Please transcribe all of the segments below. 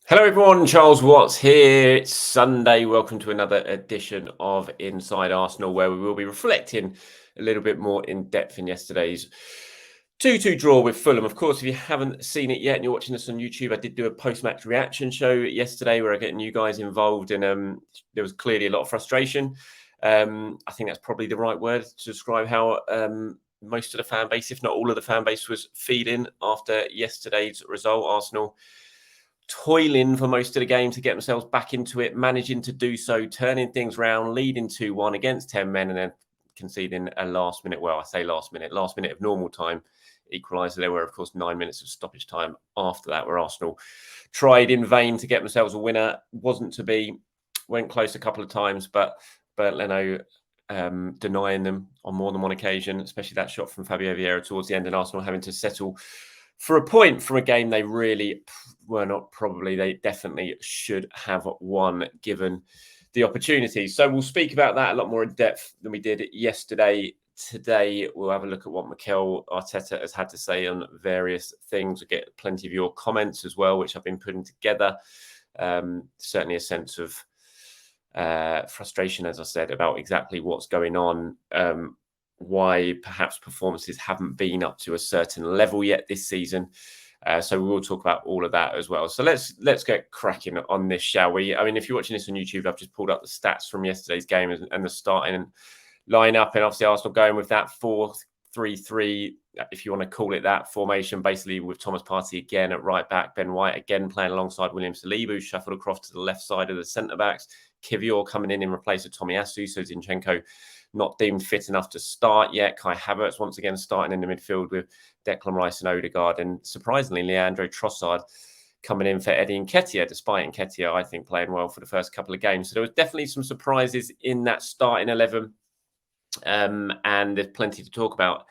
Hello everyone, Charles Watts here. It's Sunday. Welcome to another edition of Inside Arsenal, where we will be reflecting a little bit more in depth in yesterday's 2-2 draw with Fulham. Of course, if you haven't seen it yet and you're watching this on YouTube, I did do a post-match reaction show yesterday where I get you guys involved, and there was clearly a lot of frustration. I think that's probably the right word to describe how most of the fan base, if not all of the fan base, was feeling after yesterday's result. Arsenal toiling for most of the game to get themselves back into it, managing to do so, turning things round, leading 2-1 against 10 men, and then conceding a last minute of normal time equaliser. There were, of course, 9 minutes of stoppage time after that, where Arsenal tried in vain to get themselves a winner. Wasn't to be, went close a couple of times, but Leno denying them on more than one occasion, especially that shot from Fabio Vieira towards the end, and Arsenal having to settle for a point from a game they really were not probably. They definitely should have won given the opportunity. So we'll speak about that a lot more in depth than we did yesterday. Today, we'll have a look at what Mikel Arteta has had to say on various things. We'll get plenty of your comments as well, which I've been putting together. Certainly a sense of frustration, as I said, about exactly what's going on. Why perhaps performances haven't been up to a certain level yet this season. So we will talk about all of that as well. So let's get cracking on this, shall we? I mean, if you're watching this on YouTube, I've just pulled up the stats from yesterday's game and the starting lineup, and obviously Arsenal going with that 4-3-3, if you want to call it that, formation, basically with Thomas Partey again at right back, Ben White again playing alongside William Saliba, who shuffled across to the left side of the centre-backs, Kivior coming in replace of Tomiyasu, so Zinchenko not deemed fit enough to start yet. Kai Havertz once again starting in the midfield with Declan Rice and Odegaard, and surprisingly Leandro Trossard coming in for Eddie Nketiah, despite Nketiah, I think, playing well for the first couple of games. So there was definitely some surprises in that starting 11, and there's plenty to talk about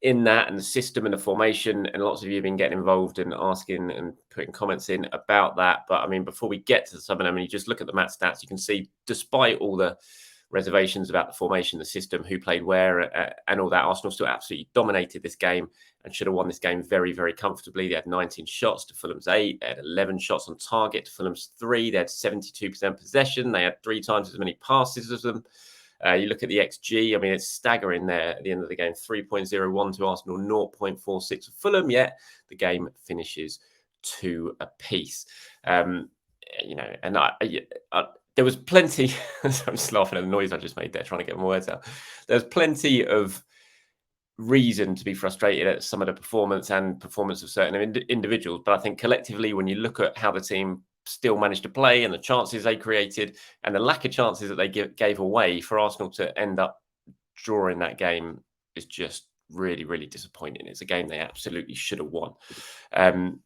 in that, and the system and the formation, and lots of you have been getting involved and asking and putting comments in about that. But I mean, before we get to some of them, and you just look at the match stats, you can see, despite all the reservations about the formation, the system, who played where, and all that, Arsenal still absolutely dominated this game and should have won this game very, very comfortably. They had 19 shots to Fulham's 8. They had 11 shots on target to Fulham's 3. They had 72% possession. They had 3 times as many passes as them. You look at the XG, I mean, it's staggering there at the end of the game. 3.01 to Arsenal, 0.46 for Fulham, yet the game finishes 2 apiece. You know, and there was plenty, I'm just laughing at the noise I just made there, trying to get my words out. There's plenty of reason to be frustrated at some of the performance of certain individuals. But I think collectively, when you look at how the team still managed to play and the chances they created and the lack of chances that they gave away, for Arsenal to end up drawing that game is just really, really disappointing. It's a game they absolutely should have won.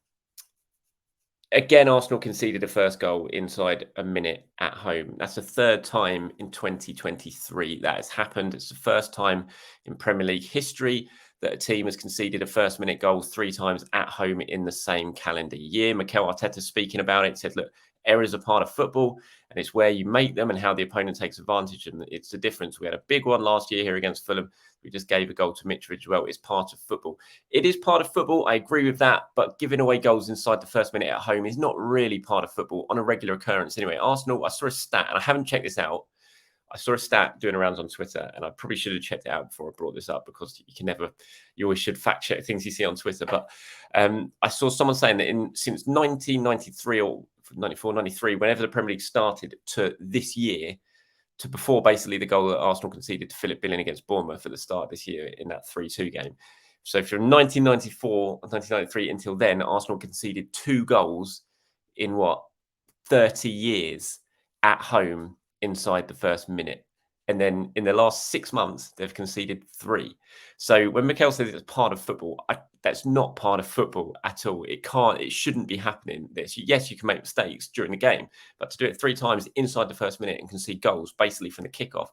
Again, Arsenal conceded a first goal inside a minute at home. That's the 3rd time in 2023 that has happened. It's the first time in Premier League history that a team has conceded a first-minute goal 3 times at home in the same calendar year. Mikel Arteta, speaking about it, said, look, errors are part of football, and it's where you make them and how the opponent takes advantage. And it's the difference. We had a big one last year here against Fulham. We just gave a goal to Mitrovic as well. It's part of football. It is part of football. I agree with that. But giving away goals inside the first minute at home is not really part of football on a regular occurrence. Anyway, Arsenal, I saw a stat, and I haven't checked this out. I saw a stat doing arounds on Twitter, and I probably should have checked it out before I brought this up, because you always should fact check things you see on Twitter. But I saw someone saying that since 1993 or 94, 93, whenever the Premier League started, to this year, to before basically the goal that Arsenal conceded to Philip Billing against Bournemouth at the start of this year in that 3-2 game. So from 1994 and 1993 until then, Arsenal conceded 2 goals in 30 years at home inside the first minute. And then in the last 6 months, they've conceded 3. So when Mikel says it's part of football, that's not part of football at all. It shouldn't be happening. Yes, you can make mistakes during the game, but to do it 3 times inside the first minute and concede goals basically from the kickoff,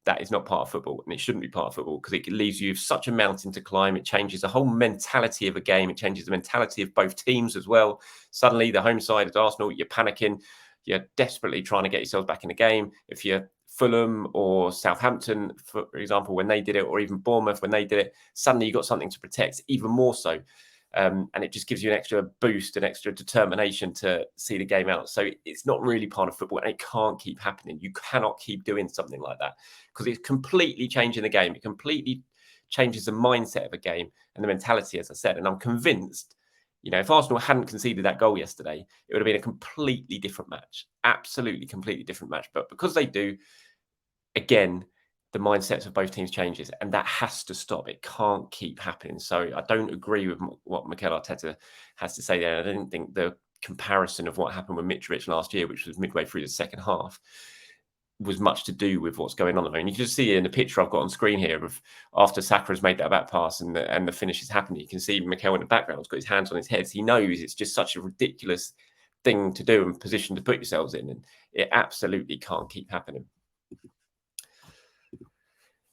that is not part of football, and it shouldn't be part of football, because it leaves you such a mountain to climb. It changes the whole mentality of a game. It changes the mentality of both teams as well. Suddenly, the home side at Arsenal, you're panicking. You're desperately trying to get yourselves back in the game. If you're Fulham or Southampton, for example, when they did it, or even Bournemouth when they did it, suddenly you've got something to protect, even more so. And it just gives you an extra boost, an extra determination to see the game out. So it's not really part of football, and it can't keep happening. You cannot keep doing something like that because it's completely changing the game. It completely changes the mindset of a game and the mentality, as I said. And I'm convinced, if Arsenal hadn't conceded that goal yesterday, it would have been a completely different match. Absolutely completely different match. But because they do, again, the mindsets of both teams changes, and that has to stop. It can't keep happening. So I don't agree with what Mikel Arteta has to say there. I don't think the comparison of what happened with Mitrovic last year, which was midway through the second half, was much to do with what's going on at the moment. You can just see in the picture I've got on screen here of after Saka has made that back pass and the finish is happening. You can see Mikel in the background has got his hands on his head. He knows it's just such a ridiculous thing to do and position to put yourselves in, and it absolutely can't keep happening.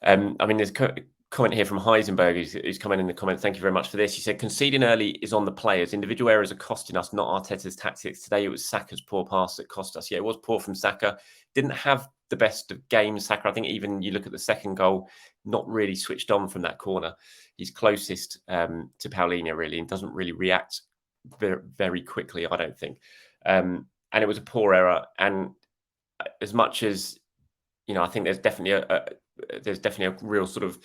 There's a comment here from Heisenberg who's come in the comments. Thank you very much for this. He said, conceding early is on the players. Individual errors are costing us, not Arteta's tactics. Today, it was Saka's poor pass that cost us. Yeah, it was poor from Saka. Didn't have the best of games, Saka. I think even you look at the second goal, not really switched on from that corner. He's closest to Paulinho, really, and doesn't really react very, very quickly, I don't think. And it was a poor error. And as much as, I think there's definitely a real sort of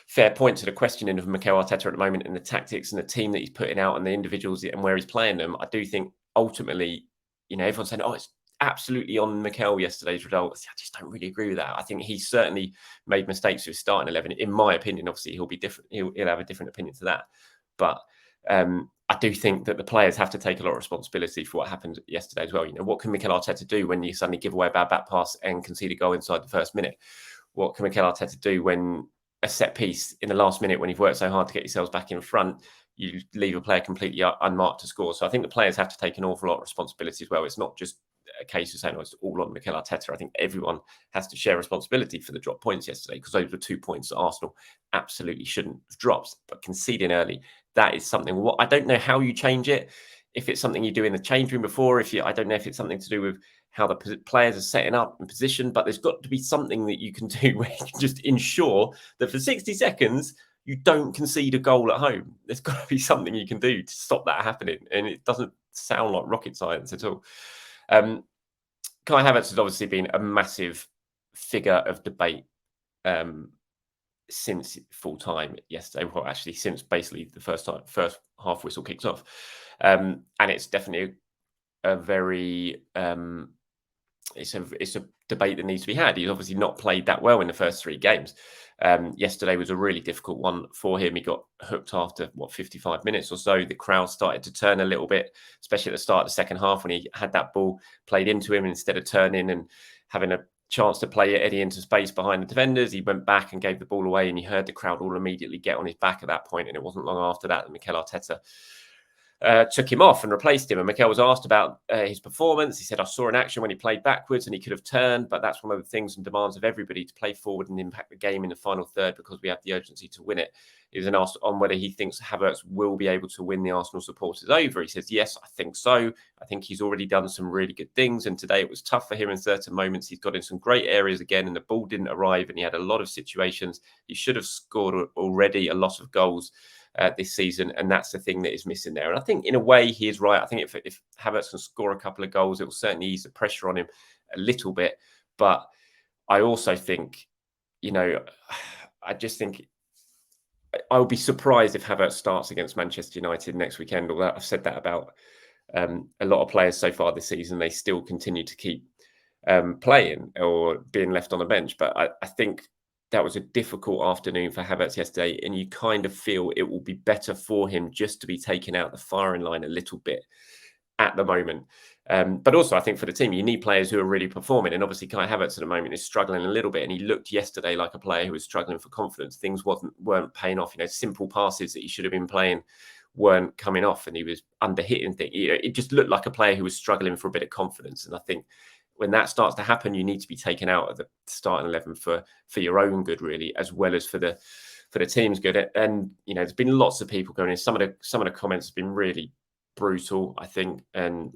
fair point to the questioning of Mikel Arteta at the moment and the tactics and the team that he's putting out and the individuals and where he's playing them. I do think ultimately, everyone's saying, it's absolutely on Mikel yesterday's result. I just don't really agree with that. I think he certainly made mistakes with starting 11. In my opinion, obviously he'll be different. He'll have a different opinion to that. But I do think that the players have to take a lot of responsibility for what happened yesterday as well. What can Mikel Arteta do when you suddenly give away a bad back pass and concede a goal inside the first minute? What can Mikel Arteta do when a set piece in the last minute, when you've worked so hard to get yourselves back in front, you leave a player completely unmarked to score? So I think the players have to take an awful lot of responsibility as well. It's not just a case of saying, it's all on Mikel Arteta. I think everyone has to share responsibility for the drop points yesterday, because those were 2 points that Arsenal absolutely shouldn't have dropped. But conceding early, that is something. I don't know how you change it. If it's something you do in the change room before, I don't know if it's something to do with how the players are setting up and position, but there's got to be something that you can do where you can just ensure that for 60 seconds, you don't concede a goal at home. There's got to be something you can do to stop that happening. And it doesn't sound like rocket science at all. Kai Havertz has obviously been a massive figure of debate since full time yesterday. Well, actually, since basically the first half whistle kicks off. And it's definitely a very it's a debate that needs to be had. He's obviously not played that well in the first 3 games. Yesterday was a really difficult one for him. He got hooked after 55 minutes or so. The crowd started to turn a little bit, especially at the start of the second half when he had that ball played into him. Instead of turning and having a chance to play Eddie into space behind the defenders, he went back and gave the ball away, and you heard the crowd all immediately get on his back at that point. And it wasn't long after that Mikel Arteta took him off and replaced him. And Mikel was asked about his performance. He said, I saw an action when he played backwards and he could have turned, but that's one of the things and demands of everybody, to play forward and impact the game in the final third, because we have the urgency to win it. He was then asked on whether he thinks Havertz will be able to win the Arsenal supporters over. He says, yes, I think so. I think he's already done some really good things, and today it was tough for him in certain moments. He's got in some great areas again, and the ball didn't arrive, and he had a lot of situations. He should have scored already a lot of goals this season, and that's the thing that is missing there. And I think in a way he is right. I think if Havertz can score a couple of goals, it will certainly ease the pressure on him a little bit. But I also think, I just think I would be surprised if Havertz starts against Manchester United next weekend. Although I've said that about a lot of players so far this season, they still continue to keep playing or being left on the bench. But I think that was a difficult afternoon for Havertz yesterday, and you kind of feel it will be better for him just to be taken out the firing line a little bit at the moment. But also, I think for the team, you need players who are really performing. And obviously, Kai Havertz at the moment is struggling a little bit, and he looked yesterday like a player who was struggling for confidence. Things weren't paying off. Simple passes that he should have been playing weren't coming off, and he was underhitting things. It just looked like a player who was struggling for a bit of confidence. And I think when that starts to happen, you need to be taken out of the starting 11 for your own good, really, as well as for the team's good. And there's been lots of people going in. Some of the comments have been really brutal, I think, and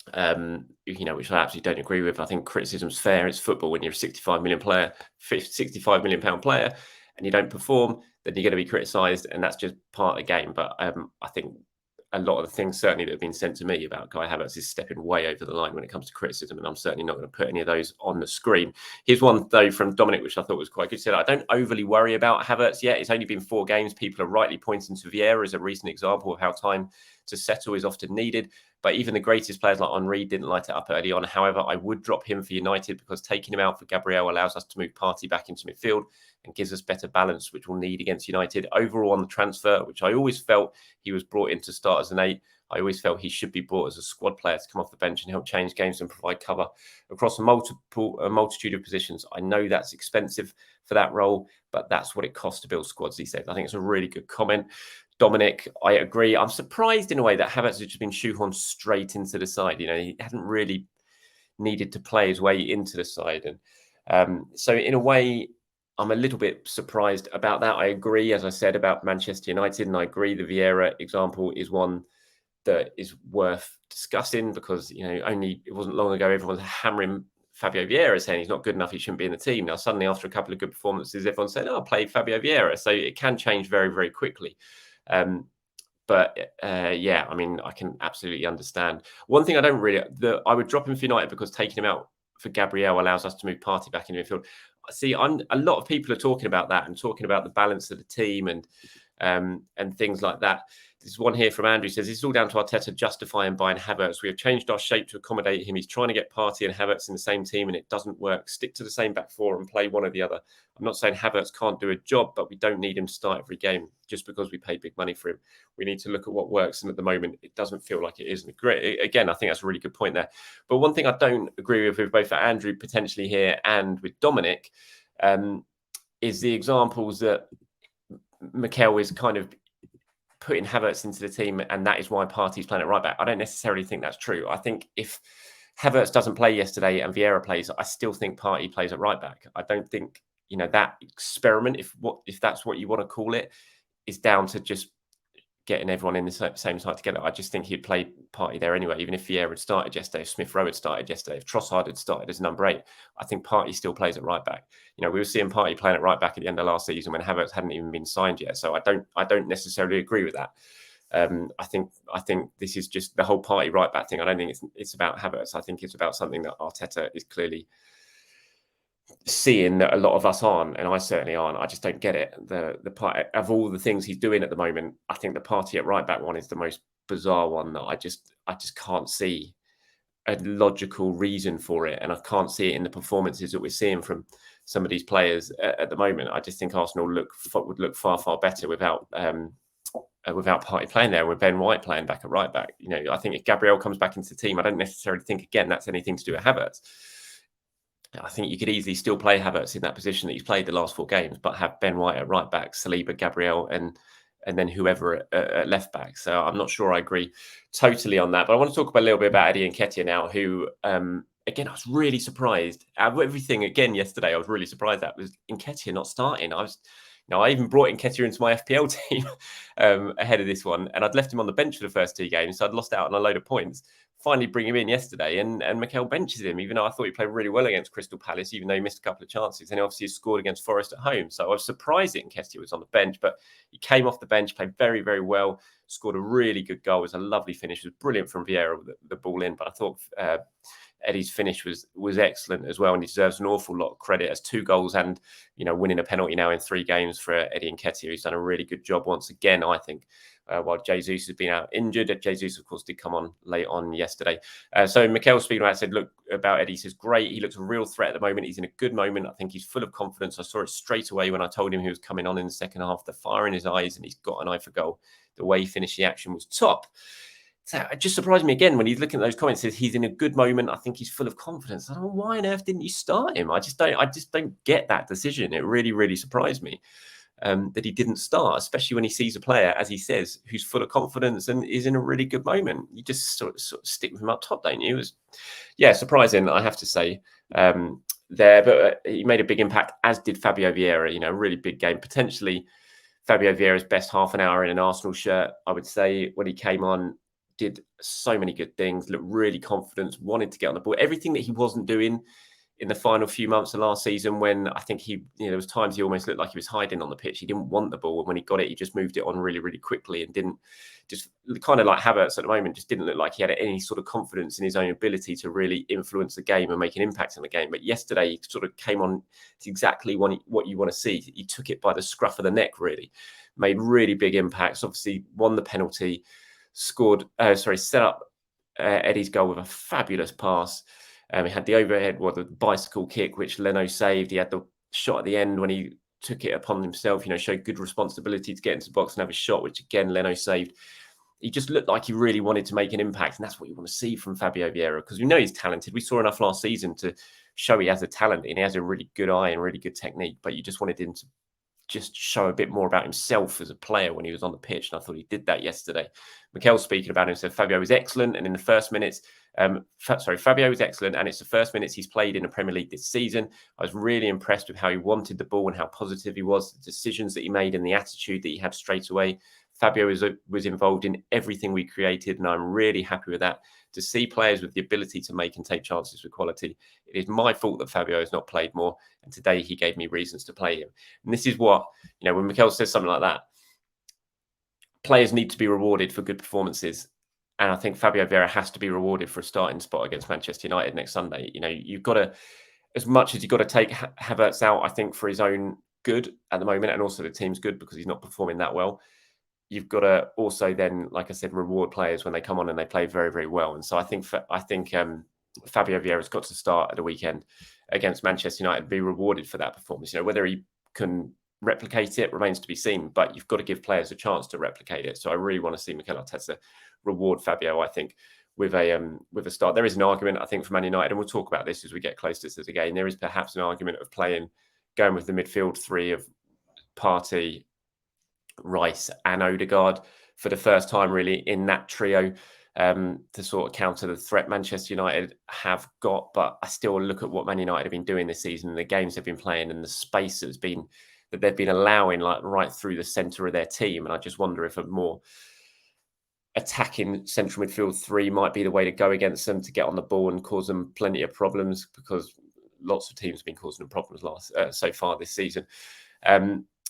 which I absolutely don't agree with. I think criticism's fair. It's football. When you're a £65 million player, and you don't perform, then you're going to be criticised, and that's just part of the game. But I think a lot of the things certainly that have been sent to me about Kai Havertz is stepping way over the line when it comes to criticism, and I'm certainly not going to put any of those on the screen. Here's one, though, from Dominic, which I thought was quite good. He said, I don't overly worry about Havertz yet. It's only been 4 games. People are rightly pointing to Vieira as a recent example of how time to settle is often needed. But even the greatest players like Henry didn't light it up early on. However, I would drop him for United because taking him out for Gabriel allows us to move Partey back into midfield and gives us better balance, which we'll need against United. Overall on the transfer, which I always felt he was brought in to start as an 8, I always felt he should be brought as a squad player to come off the bench and help change games and provide cover across a multitude of positions. I know that's expensive for that role, but that's what it costs to build squads, he said. I think it's a really good comment. Dominic, I agree. I'm surprised in a way that Havertz has just been shoehorned straight into the side. You know, he hadn't really needed to play his way into the side. And so in a way, I'm a little bit surprised about that. I agree, as I said, about Manchester United, and I agree the Vieira example is one that is worth discussing because, you know, only it wasn't long ago everyone was hammering Fabio Vieira saying he's not good enough, he shouldn't be in the team. Now, suddenly, after a couple of good performances, everyone said, oh, play Fabio Vieira. So it can change very, very quickly. Yeah, I mean, I can absolutely understand. One thing I don't really, I would drop him for United because taking him out for Gabriel allows us to move Partey back into midfield. See, a lot of people are talking about that and talking about the balance of the team and things like that. There's one here from Andrew, says, it's all down to Arteta justifying buying Havertz. We have changed our shape to accommodate him. He's trying to get Partey and Havertz in the same team and it doesn't work. Stick to the same back four and play one or the other. I'm not saying Havertz can't do a job, but we don't need him to start every game just because we pay big money for him. We need to look at what works. And at the moment, it doesn't feel like it is. Again, I think that's a really good point there. But one thing I don't agree with both for Andrew potentially here and with Dominic is the examples that Mikel is kind of putting Havertz into the team, and that is why Partey's playing at right back. I don't necessarily think that's true. I think if Havertz doesn't play yesterday and Vieira plays, I still think Partey plays at right back. I don't think, you know, that experiment, if that's what you want to call it, is down to just getting everyone in the same side together. I just think he'd play Partey there anyway, even if Vieira had started yesterday, if Smith Rowe had started yesterday, if Trossard had started as number 8. I think Partey still plays at right back. You know, we were seeing Partey playing at right back at the end of last season when Havertz hadn't even been signed yet. So I don't necessarily agree with that. I think this is just the whole Partey right back thing. I don't think it's about Havertz. I think it's about something that Arteta is clearly seeing that a lot of us aren't, and I certainly aren't. I just don't get it. The part of all the things he's doing at the moment, I think the Partey at right back one is the most bizarre one that I just can't see a logical reason for it, and I can't see it in the performances that we're seeing from some of these players at the moment. I just think Arsenal would look far better without Partey playing there, with Ben White playing back at right back. You know, I think if Gabriel comes back into the team, I don't necessarily think again that's anything to do with Havertz. I think you could easily still play Havertz in that position that he's played the last 4 games, but have Ben White at right back, Saliba, Gabriel, and then whoever at left back. So I'm not sure I agree totally on that. But I want to talk about a little bit about Eddie Nketiah now, who, again, I was really surprised. Out of everything, again, yesterday, I was really surprised that was Nketiah not starting. I even brought Nketiah into my FPL team ahead of this one, and I'd left him on the bench for the first 2 games, so I'd lost out on a load of points. Finally bring him in yesterday, and Mikel benches him, even though I thought he played really well against Crystal Palace, even though he missed a couple of chances, and he obviously scored against Forest at home. So I was surprised that Nketiah was on the bench, but he came off the bench, played very, very well, scored a really good goal. It was a lovely finish. It was brilliant from Vieira with the ball in, but I thought Eddie's finish was excellent as well, and he deserves an awful lot of credit as 2 goals and, you know, winning a penalty now in 3 games for Eddie Nketiah. He's done a really good job once again, I think. While Jesus has been out injured. Jesus, of course, did come on late on yesterday. So Mikel speaking about it, said, look, about Eddie, says, great. He looks a real threat at the moment. He's in a good moment. I think he's full of confidence. I saw it straight away when I told him he was coming on in the second half, the fire in his eyes, and he's got an eye for goal. The way he finished the action was top. So it just surprised me again when he's looking at those comments. Says he's in a good moment. I think he's full of confidence. I don't know, why on earth didn't you start him? I just don't get that decision. It really, really surprised me that he didn't start, especially when he sees a player, as he says, who's full of confidence and is in a really good moment. You just sort of stick with him up top, don't you? It was, surprising, I have to say, there. But he made a big impact, as did Fabio Vieira. You know, a really big game. Potentially Fabio Vieira's best half an hour in an Arsenal shirt, I would say, when he came on. Did so many good things, looked really confident, wanted to get on the ball. Everything that he wasn't doing in the final few months of last season when I think there was times he almost looked like he was hiding on the pitch. He didn't want the ball. And when he got it, he just moved it on really, really quickly and didn't just kind of like Havertz at the moment, just didn't look like he had any sort of confidence in his own ability to really influence the game and make an impact on the game. But yesterday he sort of came on to exactly what you want to see. He took it by the scruff of the neck, really, made really big impacts, obviously won the penalty, set up Eddie's goal with a fabulous pass. He had the overhead, the bicycle kick, which Leno saved. He had the shot at the end when he took it upon himself, showed good responsibility to get into the box and have a shot, which again, Leno saved. He just looked like he really wanted to make an impact. And that's what you want to see from Fabio Vieira, because we know he's talented. We saw enough last season to show he has a talent and he has a really good eye and really good technique, but you just wanted him to just show a bit more about himself as a player when he was on the pitch. And I thought he did that yesterday. Mikel speaking about him said Fabio was excellent. And in the first minutes, Fabio was excellent. And it's the first minutes he's played in the Premier League this season. I was really impressed with how he wanted the ball and how positive he was, the decisions that he made and the attitude that he had straight away. Fabio was involved in everything we created, and I'm really happy with that. To see players with the ability to make and take chances with quality, it is my fault that Fabio has not played more, and today he gave me reasons to play him. And this is what, when Mikel says something like that, players need to be rewarded for good performances. And I think Fabio Vieira has to be rewarded for a starting spot against Manchester United next Sunday. You've got to, as much as you've got to take Havertz out, I think, for his own good at the moment, and also the team's good because he's not performing that well. You've got to also then, like I said, reward players when they come on and they play very, very well. And so I think Fabio Vieira's got to start at the weekend against Manchester United and be rewarded for that performance. Whether he can replicate it remains to be seen, but you've got to give players a chance to replicate it. So I really want to see Mikel Arteta reward Fabio, I think, with a start. There is an argument, I think, for Man United, and we'll talk about this as we get closer to the game. There is perhaps an argument of going with the midfield three of Partey, Rice and Odegaard for the first time really in that trio to sort of counter the threat Manchester United have got. But I still look at what Man United have been doing this season and the games they've been playing and the space that they've been allowing right through the centre of their team. And I just wonder if a more attacking central midfield three might be the way to go against them, to get on the ball and cause them plenty of problems, because lots of teams have been causing them problems so far this season.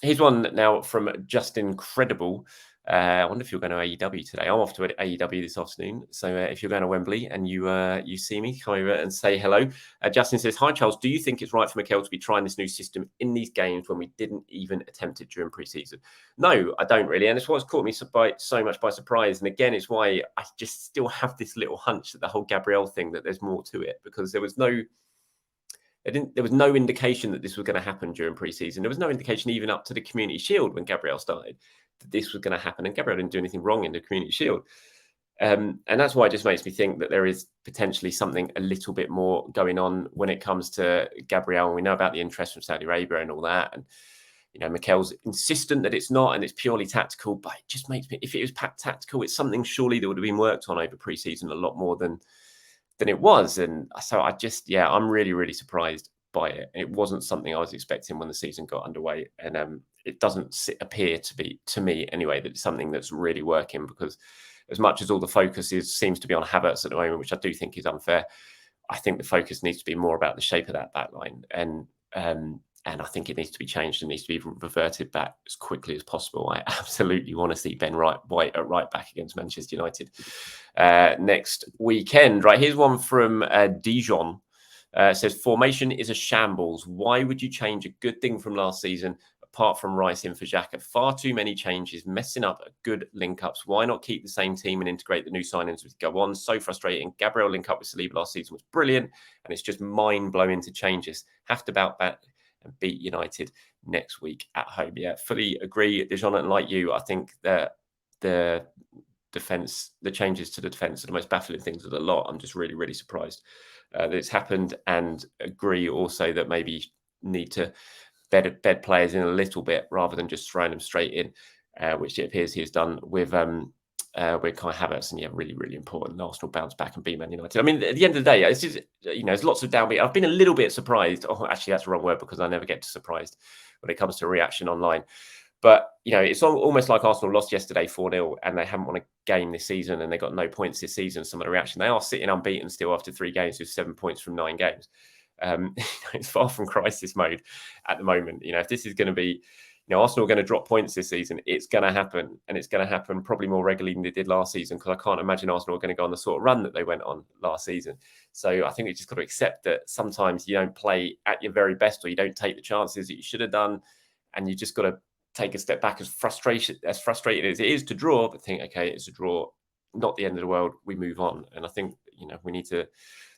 Here's one now from Justin Credible. I wonder if you're going to AEW today. I'm off to AEW this afternoon. So if you're going to Wembley and you see me, come over and say hello. Justin says, hi, Charles. Do you think it's right for Mikel to be trying this new system in these games when we didn't even attempt it during pre-season? No, I don't really. And it's what's caught me so much by surprise. And again, it's why I just still have this little hunch that the whole Gabriel thing, that there's more to it, because there was no indication that this was going to happen during pre-season. There was no indication even up to the Community Shield when Gabriel started that this was going to happen. And Gabriel didn't do anything wrong in the Community Shield. And that's why it just makes me think that there is potentially something a little bit more going on when it comes to Gabriel. And we know about the interest from Saudi Arabia and all that. And, Mikel's insistent that it's not, and it's purely tactical. But it just makes me, if it was tactical, it's something surely that would have been worked on over pre-season a lot more than it was. And so I'm really, really surprised by it. It wasn't something I was expecting when the season got underway. And it doesn't appear to be, to me anyway, that it's something that's really working, because as much as all the focus seems to be on Havertz at the moment, which I do think is unfair, I think the focus needs to be more about the shape of that back line. And I think it needs to be changed and needs to be reverted back as quickly as possible. I absolutely want to see Ben White at right back against Manchester United next weekend. Right, here's one from Dijon. It says, formation is a shambles. Why would you change a good thing from last season apart from Rice in for Xhaka? Far too many changes, messing up good link-ups. Why not keep the same team and integrate the new signings as we go on? So frustrating. Gabriel link-up with Saliba last season was brilliant, and it's just mind-blowing to change this. Have to bounce back and beat United next week at home. Yeah, fully agree, Dijon. And like you, I think that the changes to the defence are the most baffling things of the lot. I'm just really, really surprised that it's happened, and agree also that maybe need to bed players in a little bit rather than just throwing them straight in, which it appears he has done with Kai Havertz. And really, really important. Arsenal bounce back and beat Man United. I mean, at the end of the day, this is, there's lots of downbeat. I've been a little bit surprised. Oh, actually, that's the wrong word, because I never get surprised when it comes to reaction online. But, it's almost like Arsenal lost yesterday 4-0 and they haven't won a game this season and they got no points this season. Some of the reaction, they are sitting unbeaten still after 3 games with 7 points from 9 games. It's far from crisis mode at the moment. If this is going to be, Arsenal are going to drop points this season, it's going to happen. And it's going to happen probably more regularly than they did last season, because I can't imagine Arsenal are going to go on the sort of run that they went on last season. So I think we just got to accept that sometimes you don't play at your very best, or you don't take the chances that you should have done. And you just got to take a step back, as frustrating as it is to draw, but think, okay, it's a draw, not the end of the world. We move on. And I think, we need to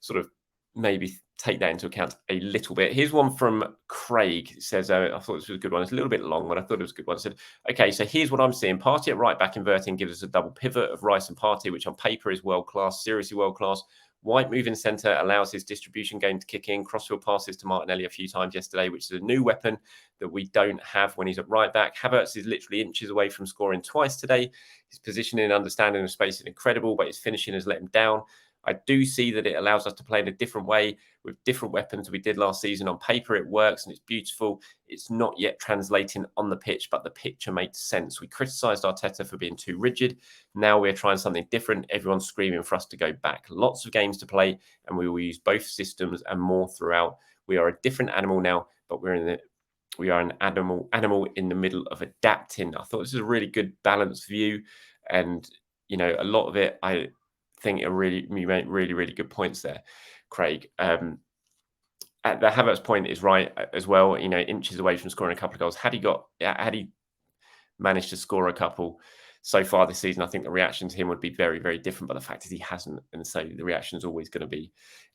sort of maybe take that into account a little bit. Here's one from Craig. It says, I thought this was a good one. It's a little bit long, but I thought it was a good one. It said, okay, so here's what I'm seeing. Partey at right back inverting gives us a double pivot of Rice and Partey, which on paper is world-class, seriously world-class. White moving centre allows his distribution game to kick in. Crossfield passes to Martinelli a few times yesterday, which is a new weapon that we don't have when he's at right back. Havertz is literally inches away from scoring twice today. His positioning and understanding of space is incredible, but his finishing has let him down. I do see that it allows us to play in a different way with different weapons we did last season. On paper, it works and it's beautiful. It's not yet translating on the pitch, but the picture makes sense. We criticised Arteta for being too rigid. Now we're trying something different. Everyone's screaming for us to go back. Lots of games to play, and we will use both systems and more throughout. We are a different animal now, but we are an animal in the middle of adapting. I thought this is a really good balanced view, and a lot of it, I think you made really good points there, Craig. At the Havertz point is right as well. Inches away from scoring a couple of goals. Had he managed to score a couple so far this season, I think the reaction to him would be very, very different. But the fact is he hasn't, and so the reaction is always going to be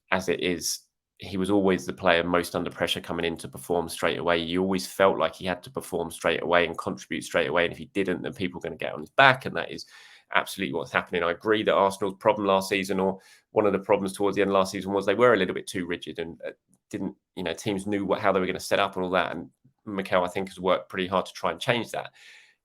as it is. He was always the player most under pressure coming in to perform straight away. You always felt like he had to perform straight away and contribute straight away. And if he didn't, then people are going to get on his back, and that is absolutely what's happening. I agree that Arsenal's problem last season, or one of the problems towards the end of last season, was they were a little bit too rigid and didn't, teams knew how they were going to set up and all that. And Mikel, I think, has worked pretty hard to try and change that.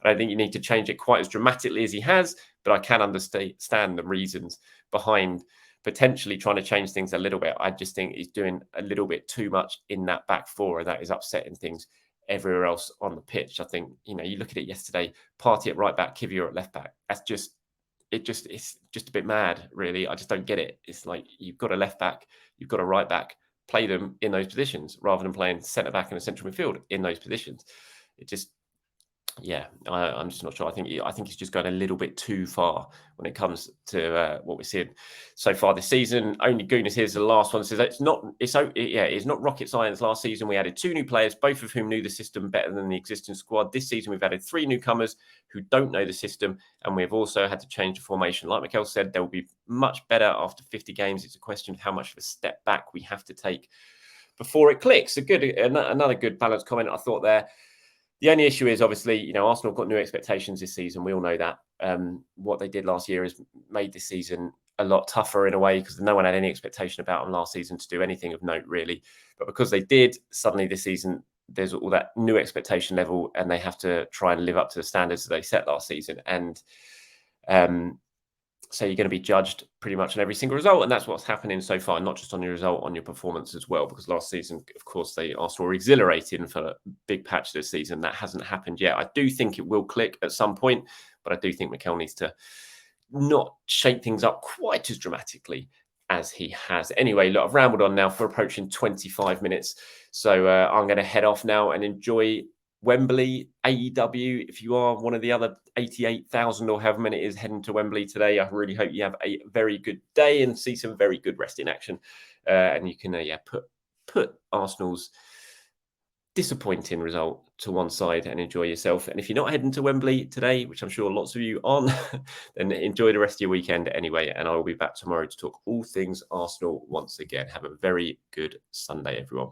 I don't think you need to change it quite as dramatically as he has, but I can understand the reasons behind potentially trying to change things a little bit. I just think he's doing a little bit too much in that back four, and that is upsetting things everywhere else on the pitch. I think, you look at it yesterday, Partey at right back, Nketiah at left back. It's just a bit mad, really. I just don't get it. It's like, you've got a left back, you've got a right back, play them in those positions rather than playing centre back and a central midfield in those positions. I'm just not sure. I think he's just gone a little bit too far when it comes to what we're seeing so far this season. Only Goodness, here's the last one. Says it's not rocket science. Last season we added 2 new players, both of whom knew the system better than the existing squad. This season we've added 3 newcomers who don't know the system, and we've also had to change the formation. Like Mikel said, there will be much better after 50 games. It's a question of how much of a step back we have to take before it clicks. Another good balanced comment I thought there. The only issue is, obviously, Arsenal have got new expectations this season. We all know that. What they did last year has made this season a lot tougher in a way, because no one had any expectation about them last season to do anything of note, really. But because they did, suddenly this season, there's all that new expectation level, and they have to try and live up to the standards that they set last season. And so you're going to be judged pretty much on every single result, and that's what's happening so far, not just on your result, on your performance as well, because last season, of course, Arsenal were exhilarating for a big patch this season. That hasn't happened yet. I do think it will click at some point, but I do think Mikel needs to not shake things up quite as dramatically as he has. Anyway, look, I've rambled on now for approaching 25 minutes, so I'm going to head off now and enjoy Wembley, AEW. If you are one of the other 88,000 or however many it is heading to Wembley today, I really hope you have a very good day and see some very good wrestling action. And you can put Arsenal's disappointing result to one side and enjoy yourself. And if you're not heading to Wembley today, which I'm sure lots of you aren't, then enjoy the rest of your weekend anyway. And I will be back tomorrow to talk all things Arsenal once again. Have a very good Sunday, everyone.